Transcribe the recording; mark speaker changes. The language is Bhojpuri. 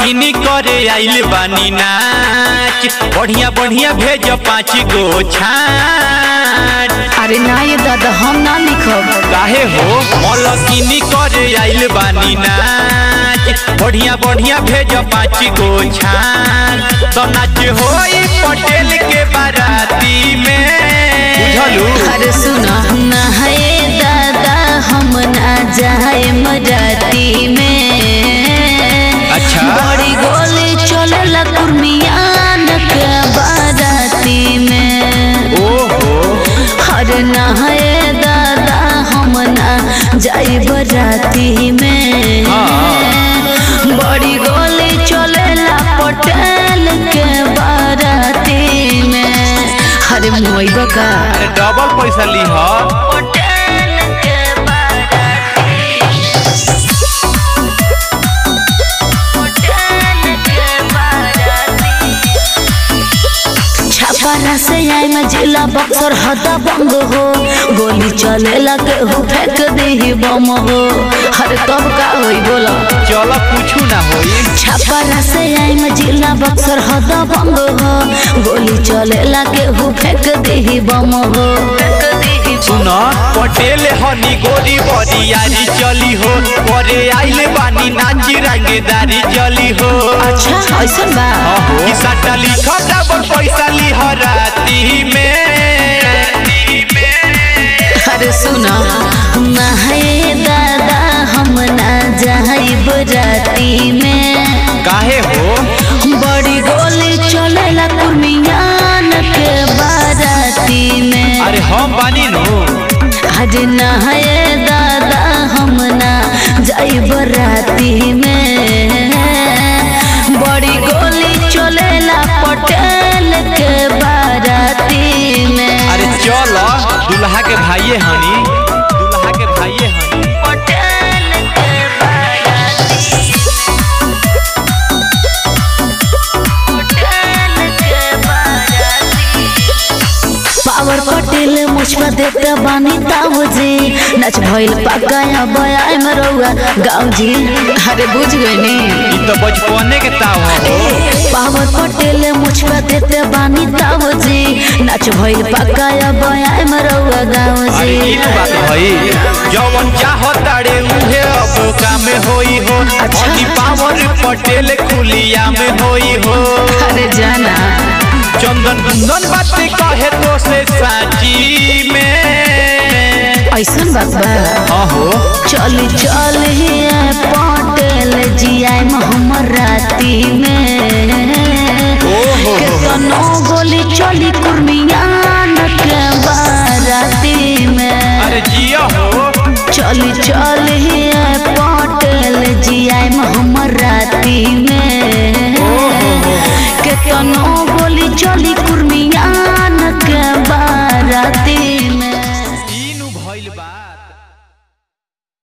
Speaker 1: किनी करे आइल बानी नाच बढ़िया बढ़िया भेज 5 गो छाट।
Speaker 2: अरे ना ये दादा हम ना लिखब।
Speaker 1: काहे हो किनी करे आइल बानी नाच बढ़िया बढ़िया भेज 5 गो छाट। तो नाच होई पटेल के बाराती में बुझलू।
Speaker 2: अरे सुना ना है दादा हम ना जाए मराती में।
Speaker 1: अच्छा
Speaker 2: बड़ी गोली चलेला कुर्मियान के बाराती में।
Speaker 1: ओहो
Speaker 2: अरे ना है दादा हम ना जाए बराती में। बड़ी गोली चलेला पटेल के बाराती में। अरे मोइबा का
Speaker 1: डबल पैसा ली
Speaker 2: पटेल के बाराती। पटेल के बाराती। छापारा से आए मैं जिला बक्सर हदा बंग हो। गोली चलेला के हो फेंक दे बम हो। अरे तब का होई बोला।
Speaker 1: चलो कुछ ना होई।
Speaker 2: छापारा से आई मैं जिला बक्सर हदा बंग हो। गोली चलेला के हो फेंक दे बम हो।
Speaker 1: सुनो पटेल हनी गोरी बड़ी यारी चली हो। करे आइले बानी नाची रंगदारी चली हो।
Speaker 2: अच्छा ऐसा बा
Speaker 1: कि सट्टा लिखा डबल पैसा ली राती में।
Speaker 2: अरे सुना ना है दादा हम ना जाई बराती में।
Speaker 1: काहे हो
Speaker 2: बड़ी गोली चलेला कुर्मियान के बाराती में।
Speaker 1: अरे हम बानी नो।
Speaker 2: अरे ना है दादा हम ना जाई बराती में। बड़ी गोली चलेला पटेल के बाराती में।
Speaker 1: अरे चलो दुल्हा के भाइये हनी। दुल्हा के भाइये हनी
Speaker 2: पटेल के बाराती। पटेल के बाराती। पावर पटेल मुझपा देता बानी ताऊ जी। नच भइल पकाया बयाए में रहुआ गाँव जी। अरे बुझ गए नी
Speaker 1: ई तो बचपने के ताव हो।
Speaker 2: पावर पटेल मुझपा देता बानी ताऊ जी। नच भइल पकाया बयाए में रहुआ गाँव
Speaker 1: अरे
Speaker 2: जी।
Speaker 1: ई तो बात भई जवन चाहताड़े उहे अब काम होई हो। हनी पावर पटेल खुलिया में होई हो।
Speaker 2: अरे जाना
Speaker 1: चंदन कुंदन बात कहे तो से साची में।
Speaker 2: ऐसन बात बा
Speaker 1: हो
Speaker 2: चली चली पटेल जी आए हमर राती में।
Speaker 1: ओहो
Speaker 2: केतनो गोली चली